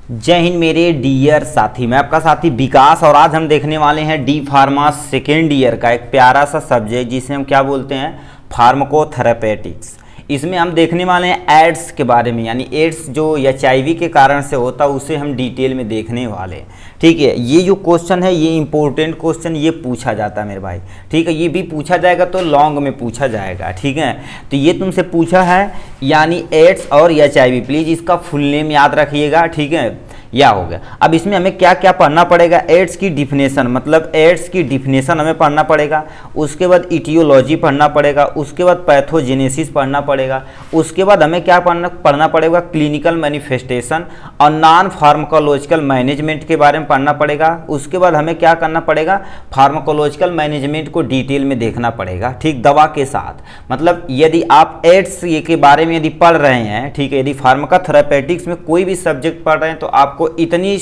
जय हिंद मेरे डियर साथी, मैं आपका साथी विकास और आज हम देखने वाले हैं डी फार्मा सेकेंड ईयर का एक प्यारा सा सब्जेक्ट जिसे हम क्या बोलते हैं, फार्माकोथेरेपेटिक्स। इसमें हम देखने वाले हैं एड्स के बारे में, यानी एड्स जो एचआईवी के कारण से होता है उसे हम डिटेल में देखने वाले हैं। ठीक है, ये जो क्वेश्चन है ये इंपॉर्टेंट क्वेश्चन ये पूछा जाता है मेरे भाई। ठीक है, ये भी पूछा जाएगा तो लॉन्ग में पूछा जाएगा। ठीक है, तो ये तुमसे पूछा है यानी एड्स और एचआईवी, प्लीज़ इसका फुल नेम याद रखिएगा। ठीक है, या हो गया। अब इसमें हमें क्या क्या पढ़ना पड़ेगा, एड्स की डिफिनेशन, मतलब एड्स की डिफिनेशन हमें पढ़ना पड़ेगा। उसके बाद इटियोलॉजी पढ़ना पड़ेगा, उसके बाद पैथोजेनेसिस पढ़ना पड़ेगा, उसके बाद हमें क्या पढ़ना पड़ेगा, क्लिनिकल मैनिफेस्टेशन और नॉन फार्माकोलॉजिकल मैनेजमेंट के बारे में पढ़ना पड़ेगा। उसके बाद हमें क्या करना पड़ेगा, फार्माकोलॉजिकल मैनेजमेंट को डिटेल में देखना पड़ेगा। ठीक, दवा के साथ, मतलब यदि आप एड्स के बारे में यदि पढ़ रहे हैं, ठीक है, यदि फार्माकोथेरेपेटिक्स में कोई भी सब्जेक्ट पढ़ रहे हैं तो आपको इतनी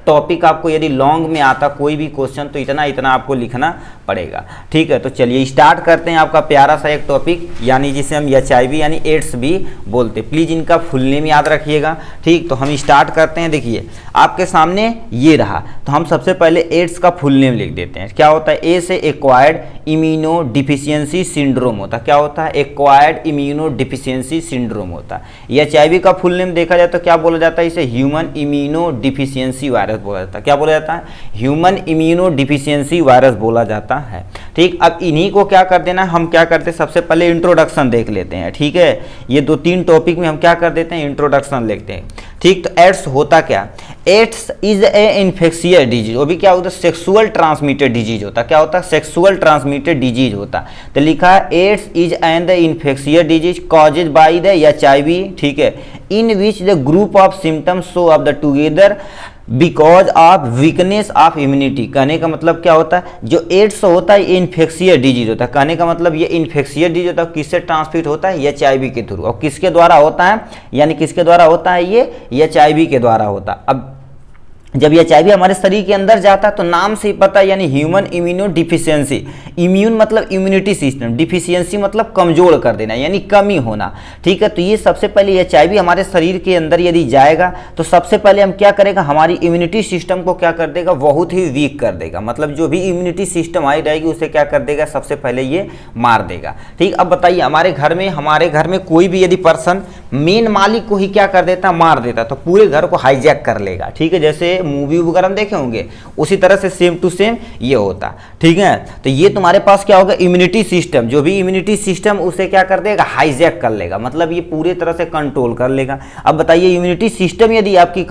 टॉपिक आपको यदि लॉन्ग में आता कोई भी क्वेश्चन तो इतना आपको लिखना पड़ेगा। ठीक है, तो चलिए स्टार्ट करते हैं आपका प्यारा सा एक टॉपिक, यानी जिसे हम एचआईवी यानी एड्स भी बोलते। प्लीज़ इनका फुल नेम याद रखिएगा। ठीक, तो हम स्टार्ट करते हैं। देखिए आपके सामने ये रहा, तो हम सबसे पहले एड्स का फुल नेम लिख देते हैं। क्या होता है, ए से एक्वायर्ड इम्यूनो डिफिशियंसी सिंड्रोम होता है। क्या होता है, एक्वायर्ड इम्यूनो डिफिशियंसी सिंड्रोम होता है। एचआईवी का फुल नेम देखा जाए तो क्या बोला जाता है, इसे ह्यूमन इम्यूनो डिफिशियंसी वायरस बोला जाता है। क्या बोला जाता है, ह्यूमन इम्यूनो डिफिशियंसी वायरस बोला जाता है। ठीक, अब इन्हीं को क्या कर देना, हम क्या करते हैं सबसे पहले इंट्रोडक्शन देख लेते हैं। ठीक है, ये 2-3 टॉपिक में हम क्या कर देते हैं, इंट्रोडक्शन लिखते हैं। ठीक, तो एड्स होता क्या, AIDS is a infectious disease, वो भी क्या होता है, सेक्सुअल ट्रांसमिटेड डिजीज होता है। क्या होता है, सेक्सुअल ट्रांसमिटेड डिजीज होता है। तो लिखा है AIDS is an the infectious disease causes by the HIV. ठीक है, in which the group of symptoms show up the together because of weakness of immunity. कहने का मतलब क्या होता है, जो एड्स होता है ये इन्फेक्शियस डिजीज होता है। कहने का मतलब ये इन्फेक्शियस डिजीज होता है, किससे ट्रांसमिट होता है, एचआईवी के थ्रू। और किसके द्वारा होता है, यानी किसके द्वारा होता है, ये एचआईवी के द्वारा होता है। अब जब एचआईवी हमारे शरीर के अंदर जाता है तो नाम से ही पता है, यानी ह्यूमन इम्यूनो डिफिशियंसी। इम्यून मतलब इम्यूनिटी सिस्टम, डिफिशियंसी मतलब कमजोर कर देना यानी कमी होना। ठीक है, तो ये सबसे पहले एचआईवी हमारे शरीर के अंदर यदि जाएगा तो सबसे पहले हम क्या करेगा, हमारी इम्यूनिटी सिस्टम को क्या कर देगा, बहुत ही वीक कर देगा। मतलब जो भी इम्यूनिटी सिस्टम आई रहेगी उसे क्या कर देगा, सबसे पहले ये मार देगा। ठीक, अब बताइए हमारे घर में कोई भी यदि पर्सन मेन मालिक को ही क्या कर देता, मार देता, तो पूरे घर को हाईजैक कर लेगा। ठीक है, जैसे मूवी वगैरह हम देखे होंगे उसी तरह से सेम टू सेम ये होता। ठीक है, तो ये तुम्हारे पास क्या होगा, इम्यूनिटी सिस्टम, जो भी इम्यूनिटी सिस्टम उसे क्या कर देगा, हाईजैक कर लेगा, मतलब ये पूरी तरह से कंट्रोल कर लेगा। अब बताइए इम्यूनिटी सिस्टम यदि आपकी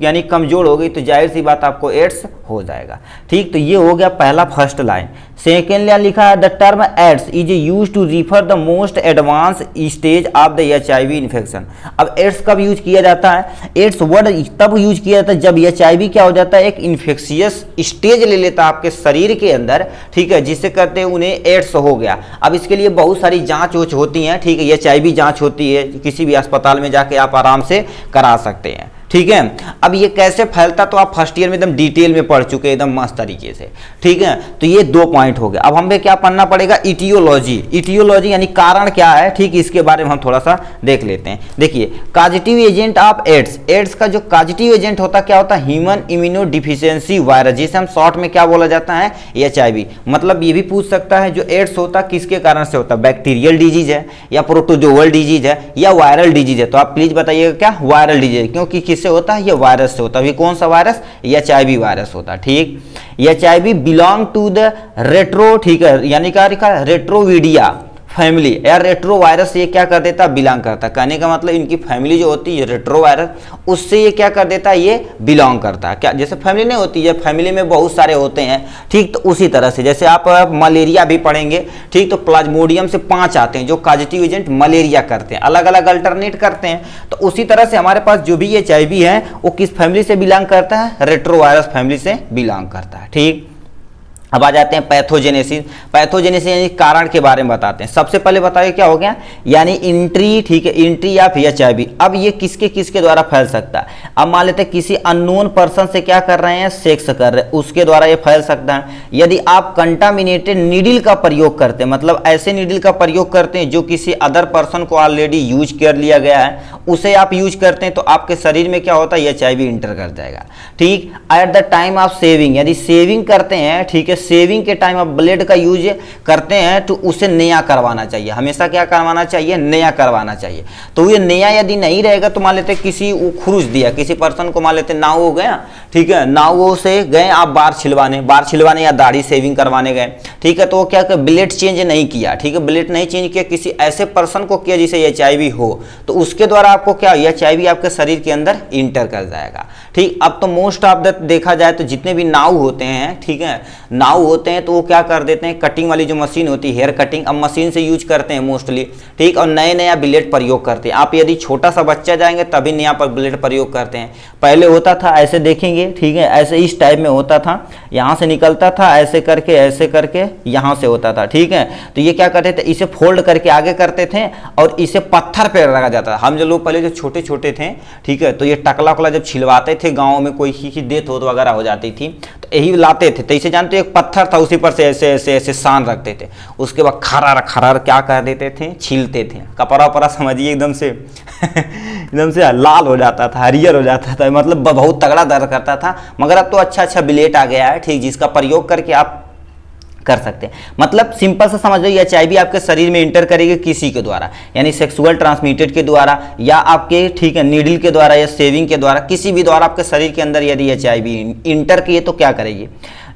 यानी कमजोर हो गई तो जाहिर सी बात आपको एड्स हो जाएगा। ठीक, तो ये हो गया पहला फर्स्ट लाइन। सेकेंड लाइन लिखा है the term AIDS is use to refer the most advance stage of the HIV infection. अब एड्स कब यूज किया जाता है, एड्स वर्ड तब यूज किया जाता है जब एचआईवी क्या हो जाता है, एक इन्फेक्शियस स्टेज ले लेता है आपके शरीर के अंदर। ठीक है, जिससे कहते हैं उन्हें एड्स हो गया। अब इसके लिए बहुत सारी जांच होती हैं। ठीक है, एचआईवी जांच होती है, किसी भी अस्पताल में जाके आप आराम से करा सकते हैं। ठीक है, अब ये कैसे फैलता तो आप फर्स्ट ईयर में एकदम डिटेल में पढ़ चुके हैं, एकदम मस्त तरीके से। ठीक है, तो ये 2 पॉइंट हो गए। अब हमें क्या पढ़ना पड़ेगा, इटियोलॉजी। इटियोलॉजी यानी कारण क्या है, ठीक, इसके बारे में हम थोड़ा सा देख लेते हैं। देखिए causative agent of AIDS, AIDS का जो कॉजेटिव एजेंट होता है क्या होता है, ह्यूमन इम्यूनो डिफिशियंसी वायरस, जिसे हम शॉर्ट में क्या बोला जाता है, एचआईवी। मतलब ये भी पूछ सकता है जो एड्स होता है किसके कारण से होता है, बैक्टीरियल डिजीज है या प्रोटोजोअल डिजीज है या वायरल डिजीज है। तो आप प्लीज बताइएगा क्या, वायरल डिजीज, क्योंकि से होता है, ये वायरस से होता है। कौन सा वायरस, एचआईवी वायरस होता है। ठीक, HIV belong to the retro, ठीक है, यानी क्या लिखा है, रेट्रोविडिया फैमिली या रेट्रो वायरस ये क्या कर देता है, बिलोंग करता है। कहने का मतलब इनकी फैमिली जो होती है रेट्रो वायरस, उससे ये क्या कर देता है, ये बिलोंग करता है। क्या जैसे फैमिली नहीं होती है, फैमिली में बहुत सारे होते हैं। ठीक, तो उसी तरह से जैसे आप मलेरिया भी पढ़ेंगे। ठीक, तो प्लाज्मोडियम से 5 आते हैं जो पॉजिटिव एजेंट मलेरिया करते हैं, अलग अलग अल्टरनेट करते हैं। तो उसी तरह से हमारे पास जो भी एचआईवी है वो किस फैमिली से बिलोंग करता है, रेट्रो वायरस फैमिली से बिलोंग करता है। ठीक, अब आ जाते हैं पैथोजेनेसिस। पैथोजेनेसिस यानी कारण के बारे में बताते हैं। सबसे पहले बताइए क्या हो गया, यानी एंट्री, ठीक है, एंट्री ऑफ एचआईवी। अब ये किसके किसके द्वारा फैल सकता है। अब मान लेते हैं किसी अननोन पर्सन से क्या कर रहे हैं, सेक्स कर रहे हैं, उसके द्वारा ये फैल सकता है। यदि आप कंटामिनेटेड नीडल का प्रयोग करते हैं, मतलब ऐसे नीडल का प्रयोग करते हैं जो किसी अदर पर्सन को ऑलरेडी यूज कर लिया गया है, उसे आप यूज करते हैं, तो आपके शरीर में क्या होता है, एचआईवी इंटर कर जाएगा। ठीक, at the time of saving, यदि सेविंग करते हैं, ठीक है, सेविंग के टाइम आप ब्लेड का यूज करते हैं तो उसे नया करवाना चाहिए। हमेशा क्या करवाना चाहिए, नया करवाना चाहिए। तो ये नया यदि नहीं रहेगा तो मान लेते किसी खुरुच दिया, किसी पर्सन को मान लेते नाव हो गया, ठीक है, नाव से गए आप बार छिलवाने या दाढ़ी सेविंग करवाने गए, ठीक है, तो वो क्या ब्लेड चेंज नहीं किया, ठीक है, ब्लेड नहीं चेंज किया, किसी ऐसे पर्सन को किया जिसे एचआईवी हो, तो उसके द्वारा आपको क्या, एचआईवी आपके शरीर के अंदर इंटर कर जाएगा। ठीक, अब तो मोस्ट ऑफ द देखा जाए तो जितने भी नाव होते हैं, ठीक है, नाव होते हैं तो वो क्या कर देते हैं, कटिंग वाली जो मशीन होती है, हेयर कटिंग, अब मशीन से यूज करते हैं मोस्टली। ठीक, और नए नया ब्लेड प्रयोग करते हैं। आप यदि छोटा सा बच्चा जाएंगे तभी नया पर ब्लेड प्रयोग करते हैं। पहले होता था ऐसे, देखेंगे, ठीक है, ऐसे इस टाइप में होता था, यहाँ से निकलता था, ऐसे करके यहाँ से होता था, ठीक है। तो ये क्या करते थे, इसे फोल्ड करके आगे करते थे और इसे पत्थर पे रखा जाता था। हम जो लोग पहले जो छोटे छोटे थे, ठीक है, तो ये टकला वकला जब छिलवाते थे गाँव में, कोई की डेथ हो वगैरह हो जाती थी, तो यही लाते थे, तो इसे जानते, एक पत्थर था, उसी पर से ऐसे ऐसे ऐसे सान रखते थे, उसके बाद खरार क्या कर देते थे, छीलते थे, कपड़ा वपड़ा समझिए एकदम से एकदम से लाल हो जाता था, हरियर हो जाता था, मतलब बहुत तगड़ा दर्द करता था। मगर अब तो अच्छा ब्लेड आ गया है, ठीक, जिसका प्रयोग करके आप कर सकते हैं। मतलब सिंपल सा समझ लो, एचआईवी आपके शरीर में इंटर करेगी किसी के द्वारा, यानी सेक्सुअल ट्रांसमिटेड के द्वारा या आपके, ठीक है, नीडल के द्वारा या सेविंग के द्वारा, किसी भी द्वारा आपके शरीर के अंदर यदि एचआईवी इंटर किए तो क्या करेगी,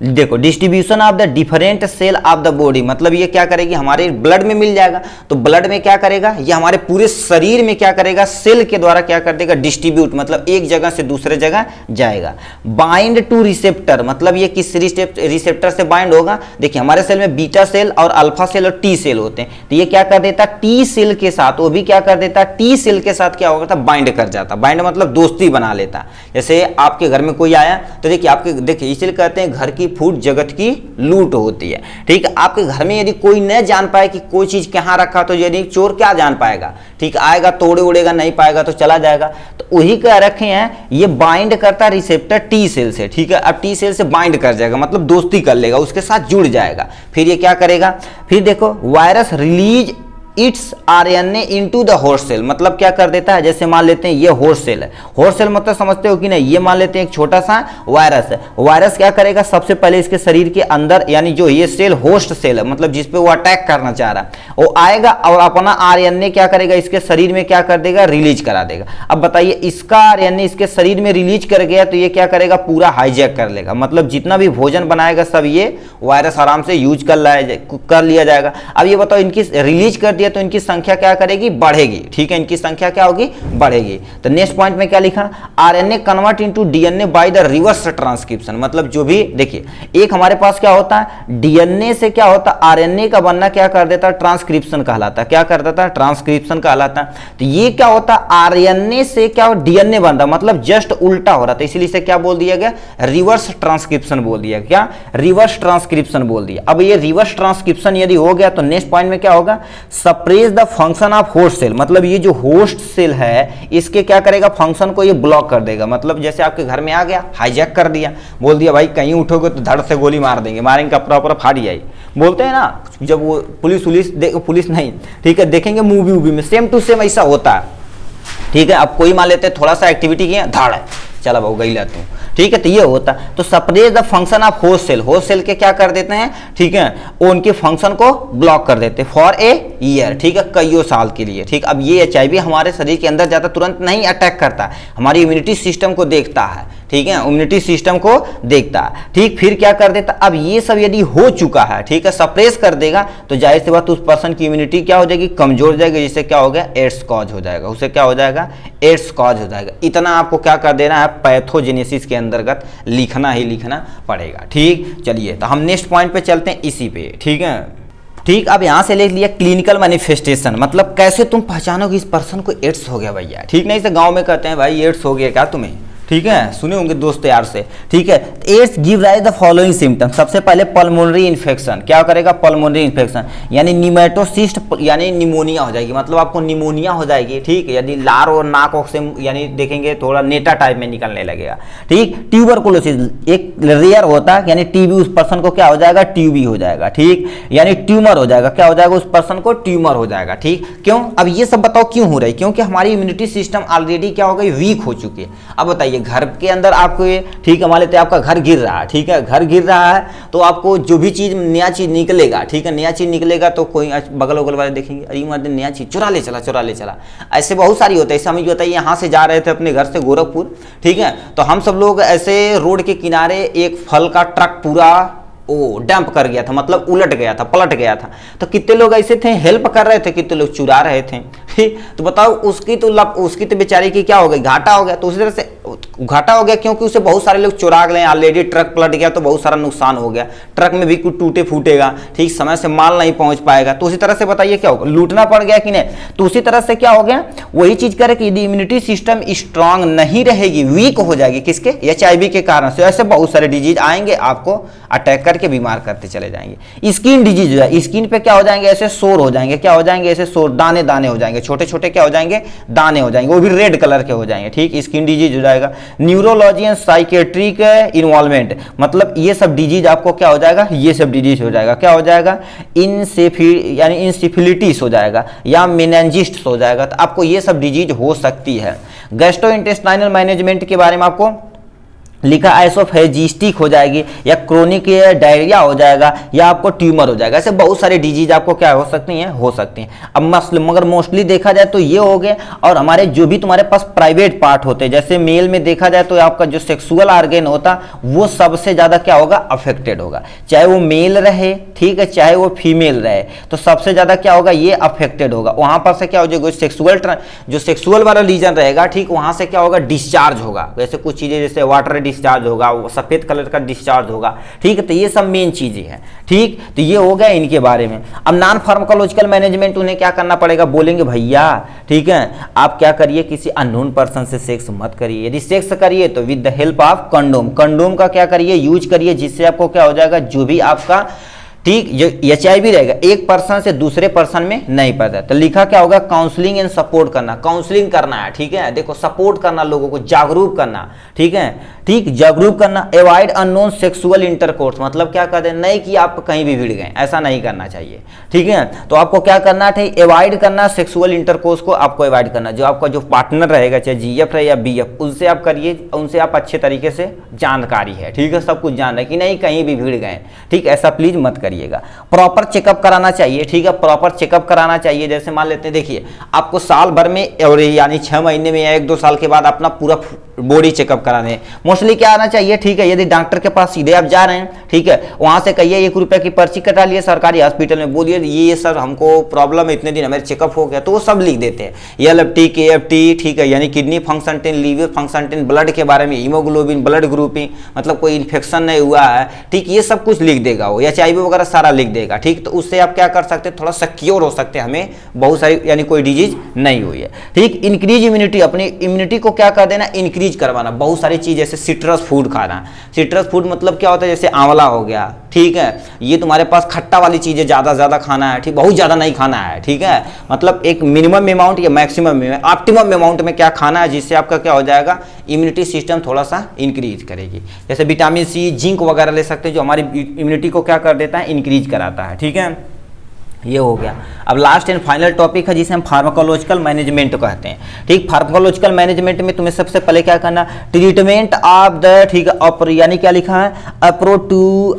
देखो, distribution of the different cell of the body, मतलब ये क्या करेगी, हमारे ब्लड में मिल जाएगा, तो ब्लड में क्या करेगा, ये हमारे पूरे शरीर में क्या करेगा, सेल के द्वारा क्या कर देगा, डिस्ट्रीब्यूट, मतलब एक जगह से दूसरे जगह जाएगा। बाइंड टू रिसेप्टर, मतलब ये किस रिसेप्टर से बाइंड होगा, देखिए हमारे सेल में बीटा सेल और अल्फा सेल और टी सेल होते हैं, तो ये क्या कर देता, टी सेल के साथ, वो भी क्या कर देता, टी सेल के साथ क्या होगा, बाइंड कर जाता। बाइंड मतलब दोस्ती बना लेता। जैसे आपके घर में कोई आया तो देखिए, आपके देखिए इसलिए कहते हैं घर की फूट जगत की लूट होती है। ठीक है, आपके घर में यदि कोई न जान पाए कि कोई चीज कहाँ रखा, तो यदि चोर क्या जान पाएगा, ठीक, आएगा तोड़े उड़ेगा, नहीं पाएगा तो चला जाएगा। तो वही कह रखे हैं, ये बाइंड करता रिसेप्टर टी सेल से, ठीक है। अब टी सेल से बाइंड कर जाएगा, मतलब दोस्ती कर लेगा, उसके साथ जुड़ जाएगा। फिर ये क्या करेगा, फिर देखो, virus release its RNA into the host cell, मतलब क्या कर देता है, जैसे मान लेते हैं ये होस्ट सेल है, होस्ट सेल मतलब समझते हो कि नहीं, ये मान लेते हैं एक छोटा सा वायरस है। वायरस क्या करेगा, सबसे पहले इसके शरीर के अंदर, यानी जो ये सेल होस्ट सेल है, मतलब जिसपे वो अटैक करना चाह रहा है, वो आएगा और अपना आरएनए क्या करेगा, इसके शरीर में क्या कर देगा, रिलीज करा देगा। अब बताइए, इसका आरएनए इसके शरीर में रिलीज कर गया तो ये क्या करेगा, पूरा हाईजैक कर लेगा, मतलब जितना भी भोजन बनाएगा सब ये वायरस आराम से यूज कर लिया जाएगा। अब ये बताओ, इनकी रिलीज कर तो इनकी संख्या क्या करेगी, बढ़ेगी, ठीक है, इनकी संख्या क्या होगी, बढ़ेगी। तो नेक्स्ट पॉइंट में क्या लिखा, RNA convert into DNA by the reverse transcription, मतलब जो भी देखिए, एक हमारे पास क्या होता है, डीएनए से क्या होता है, आरएनए का बनना क्या कर देता है, ट्रांसक्रिप्शन कहलाता है। क्या कर देता है, ट्रांसक्रिप्शन कहलाता है। तो ये क्या होता है, आरएनए से क्या डीएनए बन रहा, मतलब जस्ट उल्टा हो रहा था, इसीलिए इसे क्या बोल दिया गया, रिवर्स ट्रांसक्रिप्शन बोल दिया। क्या, रिवर्स ट्रांसक्रिप्शन बोल दिया। अब ये रिवर्स ट्रांसक्रिप्शन यदि हो गया तो नेक्स्ट पॉइंट में क्या होगा, suppress the function of host cell, मतलब ये जो होस्ट सेल है इसके क्या करेगा, फंक्शन को ये ब्लॉक कर देगा। मतलब जैसे आपके घर में आ गया, हाईजैक कर दिया, बोल दिया भाई कहीं उठोगे तो धड़ से गोली मार देंगे, मारेंगे कपड़ा वपड़ा फाड़ जाए, बोलते हैं ना, जब वो पुलिस नहीं, ठीक है, देखेंगे मूवी में सेम टू सेम ऐसा होता है। ठीक है, अब कोई मान लेते हैं थोड़ा सा एक्टिविटी किया, धाड़ है, चला भाऊ गई ला तू, ठीक है, तो ये होता है। तो suppress the function of host cell, host cell के क्या कर देते हैं, ठीक है, वो उनके फंक्शन को ब्लॉक कर देते हैं फॉर ए ईयर, ठीक है, कईयों साल के लिए। ठीक, अब ये एचआईवी हमारे शरीर के अंदर जाता, तुरंत नहीं अटैक करता, हमारी इम्यूनिटी सिस्टम को देखता है, ठीक है, इम्यूनिटी सिस्टम को देखता है। ठीक, फिर क्या कर देता, अब ये सब यदि हो चुका है, ठीक है, सप्रेस कर देगा तो जाहिर सी बात उस पर्सन की इम्यूनिटी क्या हो जाएगी, कमजोर जाएगी, जिससे क्या हो गया, एड्स कॉज हो जाएगा, उसे क्या हो जाएगा, एड्स कॉज हो जाएगा। इतना आपको क्या कर देना है, पैथोजेनेसिस के अंतर्गत लिखना ही लिखना पड़ेगा। ठीक, चलिए तो हम नेक्स्ट पॉइंट पे चलते हैं इसी पे। ठीक है, ठीक, अब यहां से ले लिया क्लिनिकल मैनिफेस्टेशन, मतलब कैसे तुम पहचानोगे इस पर्सन को एड्स हो गया भैया। ठीक, नहीं से गांव में कहते हैं भाई एड्स हो गया क्या तुम्हें, ठीक है, सुने होंगे दोस्त यार से, ठीक है। AIDS give rise the following symptom. सबसे पहले पल्मोनरी इन्फेक्शन, क्या करेगा, पल्मोनरी इन्फेक्शन यानी निमेटोसिस्ट यानी निमोनिया हो जाएगी, मतलब आपको निमोनिया हो जाएगी, ठीक है। यदि लार और नाक से यानी देखेंगे थोड़ा नेटा टाइप में निकलने लगेगा, ठीक। ट्यूबरकुलोसिस एक रेयर होता है, यानी टीबी उस पर्सन को क्या हो जाएगा, टीबी हो जाएगा, ठीक। यानी ट्यूमर हो जाएगा, क्या हो जाएगा, उस पर्सन को ट्यूमर हो जाएगा, ठीक। क्यों, अब ये सब बताओ क्यों हो रहा है, क्योंकि हमारी इम्यूनिटी सिस्टम ऑलरेडी क्या हो गई, वीक हो चुकी है। अब बताइए घर के अंदर आपको ये, ठीक है, मान लेते हैं आपका घर गिर रहा है, ठीक है, घर गिर रहा है तो आपको जो भी चीज नया चीज निकलेगा, ठीक है, नया चीज निकलेगा तो कोई बगल वगल वाले देखेंगे, अरे मर्द नया चीज चुरा ले चला, ऐसे बहुत सारी होता है। ऐसे हमें बताइए यहाँ से जा रहे थे अपने घर से गोरखपुर, ठीक है, तो हम सब लोग ऐसे रोड के किनारे एक फल का ट्रक पूरा डंप कर गया था, मतलब उलट गया था, पलट गया था, तो कितने लोग ऐसे थे हेल्प कर रहे थे, कितने लोग चुरा रहे थे, ठीक। तो बताओ उसकी तो बेचारी की क्या हो गई, घाटा हो गया। तो उसी तरह से घाटा हो गया क्योंकि उसे बहुत सारे लोग चुरा गए, ऑलरेडी ट्रक पलट गया तो बहुत सारा नुकसान हो गया, ट्रक में भी कुछ टूटे फूटेगा, ठीक, समय से माल नहीं पहुंच पाएगा। तो उसी तरह से बताइए क्या होगा, लूटना पड़ गया कि नहीं। तो उसी तरह से क्या हो गया, वही चीज करे कि यदि इम्यूनिटी सिस्टम स्ट्रांग नहीं रहेगी, वीक हो जाएगी, किसके, HIV के कारण से, ऐसे बहुत सारे डिजीज आएंगे आपको अटैक करके बीमार करते चले जाएंगे। स्किन डिजीज है, स्किन पे क्या हो जाएंगे, ऐसे सोर हो जाएंगे, क्या हो जाएंगे, ऐसे सोर, दाने दाने हो जाएंगे, छोटे छोटे क्या हो जाएंगे, दाने हो जाएंगे, वो भी रेड कलर के हो जाएंगे, ठीक, स्किन डिजीज हो जाएगा। न्यूरोलॉजी एंड साइकेट्रिक इन्वॉल्वमेंट, मतलब ये सब डिजीज आपको क्या हो जाएगा, ये सब डिजीज हो जाएगा, क्या हो जाएगा, यानी इंसिफिलिटिस हो जाएगा या मेनिंजिटिस हो जाएगा, तो आपको ये सब डिजीज हो सकती है। गैस्ट्रोइंटेस्टाइनल मैनेजमेंट के बारे में आपको लिखा, एसोफेजिस्टिक हो जाएगी या क्रोनिक डायरिया हो जाएगा या आपको ट्यूमर हो जाएगा, ऐसे बहुत सारे डिजीज आपको क्या हो सकती हैं, हो सकती हैं। अब मगर मोस्टली देखा जाए तो ये हो गए, और हमारे जो भी तुम्हारे पास प्राइवेट पार्ट होते हैं, जैसे मेल में देखा जाए तो आपका जो सेक्सुअल ऑर्गन होता वो सबसे ज़्यादा क्या होगा, अफेक्टेड होगा, चाहे वो मेल रहे, ठीक है, चाहे वो फीमेल रहे, तो सबसे ज़्यादा क्या होगा, ये अफेक्टेड होगा। वहाँ पर से क्या हो जाएगा, जो सेक्सुअल वाला रीजन रहेगा, ठीक, वहाँ से क्या होगा, डिस्चार्ज होगा, वैसे कुछ चीज़ें जैसे वाटर डिस्चार्ज होगा, वो सफेद कलर का डिस्चार्ज होगा, ठीक है। तो ये सब मेन चीजें हैं, ठीक। तो ये हो गया इनके बारे में। अब नॉन फार्माकोलॉजिकल मैनेजमेंट, उन्हें क्या करना पड़ेगा, बोलेंगे भैया, ठीक है, आप क्या करिए, किसी अननोन पर्सन से सेक्स मत करिए, यदि सेक्स करिए तो with the help of condom, condom का क्या करिए, यूज करिए, जिससे आपको क्या हो जाएगा, जो भी आपका, ठीक, जो HIV रहेगा एक पर्सन से दूसरे पर्सन में नहीं पड़ता। तो लिखा क्या होगा, काउंसलिंग एंड सपोर्ट करना, काउंसलिंग करना है, ठीक है, देखो सपोर्ट करना, लोगों को जागरूक करना, ठीक है, ठीक, जागरूक करना। अवॉइड अननोन सेक्सुअल इंटरकोर्स, मतलब क्या कहते हैं, नहीं कि आप कहीं भी भिड़ गए, ऐसा नहीं करना चाहिए, ठीक है। तो आपको क्या करना है, अवॉइड करना, सेक्सुअल इंटरकोर्स को आपको अवॉइड करना। जो आपका जो पार्टनर रहेगा, चाहे GF रहे या BF, उनसे आप करिए, उनसे आप अच्छे तरीके से जानकारी है, ठीक है, सब कुछ जान रहे कि नहीं कहीं भी भिड़ गए, ठीक, ऐसा प्लीज मत करिएगा। प्रॉपर चेकअप कराना चाहिए, ठीक है, प्रॉपर चेकअप कराना चाहिए। जैसे मान लेते हैं, देखिए आपको साल भर में और यानी 6 महीने में या 1-2 साल के बाद अपना पूरा बॉडी चेकअप कराने मोस्टली क्या आना चाहिए, ठीक है। यदि डॉक्टर के पास सीधे आप जा रहे हैं, ठीक है, वहां से कहिए 1 रुपए की पर्ची कटा लिए सरकारी हॉस्पिटल में, बोलिए ये सर हमको प्रॉब्लम है, इतने दिन हमारे चेकअप हो गया, तो वो सब लिख देते हैं, LFT KFT, ठीक है, यानी kidney function test, liver function test, blood के बारे में, हीमोग्लोबिन, ब्लड ग्रुपिंग, मतलब कोई इन्फेक्शन नहीं हुआ है, ठीक, ये सब कुछ लिख देगा वो, HIV वगैरह सारा लिख देगा, ठीक। तो उससे आप क्या कर सकते हैं, थोड़ा सिक्योर हो सकते हैं, हमें बहुत सारी यानी कोई डिजीज नहीं हुई है, ठीक। इंक्रीज इम्यूनिटी, अपनी इम्यूनिटी को क्या कर देना, इंक्रीज करवाना। बहुत सारी चीज जैसे सिट्रस फूड खाना, सिट्रस फूड मतलब क्या होता है, जैसे आंवला हो गया, ठीक है, ये तुम्हारे पास खट्टा वाली चीजें ज्यादा खाना है, ठीक, बहुत ज्यादा नहीं खाना है, ठीक है, मतलब एक मिनिमम अमाउंट या मैक्सिमम ऑप्टिमम अमाउंट में क्या खाना है, जिससे आपका क्या हो जाएगा, इम्यूनिटी सिस्टम थोड़ा सा इंक्रीज करेगी। जैसे विटामिन C, जिंक वगैरह ले सकते हैं, जो हमारी इम्यूनिटी को क्या कर देता है, इंक्रीज कराता है, ठीक है। ये हो गया। अब लास्ट एंड फाइनल टॉपिक है जिसे हम फार्माकोलॉजिकल मैनेजमेंट कहते हैं, ठीक। फार्माकोलॉजिकल मैनेजमेंट में तुम्हें सबसे पहले क्या करना, ट्रीटमेंट ऑफ द, ठीक है, यानी क्या लिखा है,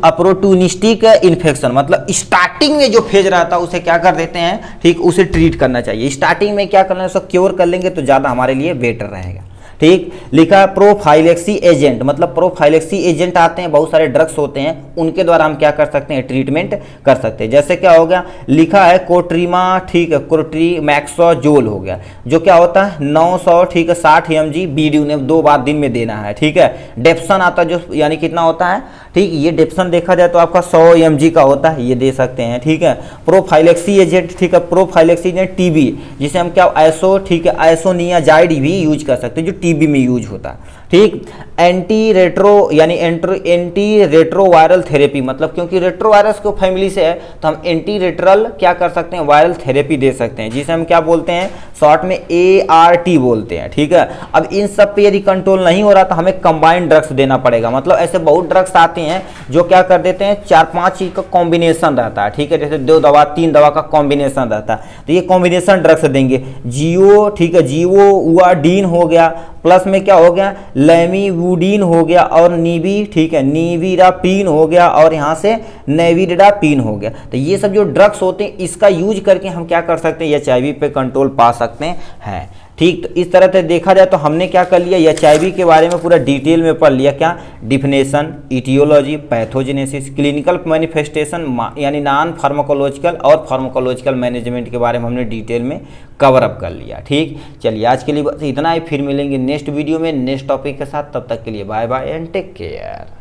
ऑपर्चुनिस्टिक इन्फेक्शन, मतलब स्टार्टिंग में जो फेज रहता है उसे क्या कर देते हैं, ठीक, उसे ट्रीट करना चाहिए। स्टार्टिंग में क्या करना है, उसको क्योर कर लेंगे तो ज़्यादा हमारे लिए बेटर रहेगा, ठीक। लिखा प्रोफाइलेक्सी एजेंट, मतलब प्रोफाइलेक्सी एजेंट आते हैं, बहुत सारे ड्रग्स होते हैं, उनके द्वारा हम क्या कर सकते हैं, ट्रीटमेंट कर सकते हैं। जैसे क्या हो गया, लिखा है कोट्रीमा, ठीक है, कोट्रीमैक्सोजोल हो गया, जो क्या होता है 900, ठीक है, 60 mg BD उन्हें 2 बार दिन में देना है, ठीक है। डेप्सन आता है, जो यानी कितना होता है, ठीक, ये डेप्सन देखा जाए तो आपका 100 mg का होता है, ये दे सकते हैं, ठीक है। प्रोफाइलेक्सी एजेंट, ठीक है, प्रोफाइलेक्सी एजेंट TB, जिसे हम क्या ठीक है, आइसोनियाजाइड भी यूज कर सकते हैं, जो TB में यूज होता है, ठीक। एंटी रेट्रो यानी एंटी रेट्रोवायरल थेरेपी, मतलब क्योंकि रेट्रोवायरस को फैमिली से है तो हम एंटी रेट्रल क्या कर सकते हैं, वायरल थेरेपी दे सकते हैं, जिसे हम क्या बोलते हैं, शॉर्ट में ART बोलते हैं। ठीक है। अब इन सब पे यदि कंट्रोल नहीं हो रहा तो हमें कंबाइंड ड्रग्स देना पड़ेगा। मतलब ऐसे बहुत ड्रग्स आते हैं जो क्या कर देते हैं, 4-5 चीज का कॉम्बिनेशन रहता है। ठीक है, जैसे 2 दवा 3 दवा का कॉम्बिनेशन रहता है, तो ये कॉम्बिनेशन ड्रग्स देंगे। जियो, ठीक है, जिवोउआडीन हो गया, प्लस में क्या हो गया, लेमिवुडीन हो गया, और नीवी, ठीक है, नीविरापीन हो गया, और यहाँ से नेविडापीन हो गया। तो ये सब जो ड्रग्स होते हैं इसका यूज करके हम क्या कर सकते हैं, HIV पे कंट्रोल पा सकते हैं। ठीक। तो इस तरह से देखा जाए तो हमने क्या कर लिया, HIV के बारे में पूरा डिटेल में पढ़ लिया। क्या, definition, aetiology, pathogenesis, clinical manifestation यानी नॉन फार्माकोलॉजिकल और फार्माकोलॉजिकल मैनेजमेंट के बारे में हमने डिटेल में कवर अप कर लिया। ठीक। चलिए आज के लिए बस इतना ही, फिर मिलेंगे नेक्स्ट वीडियो में नेक्स्ट टॉपिक के साथ। तब तक के लिए bye bye and take care.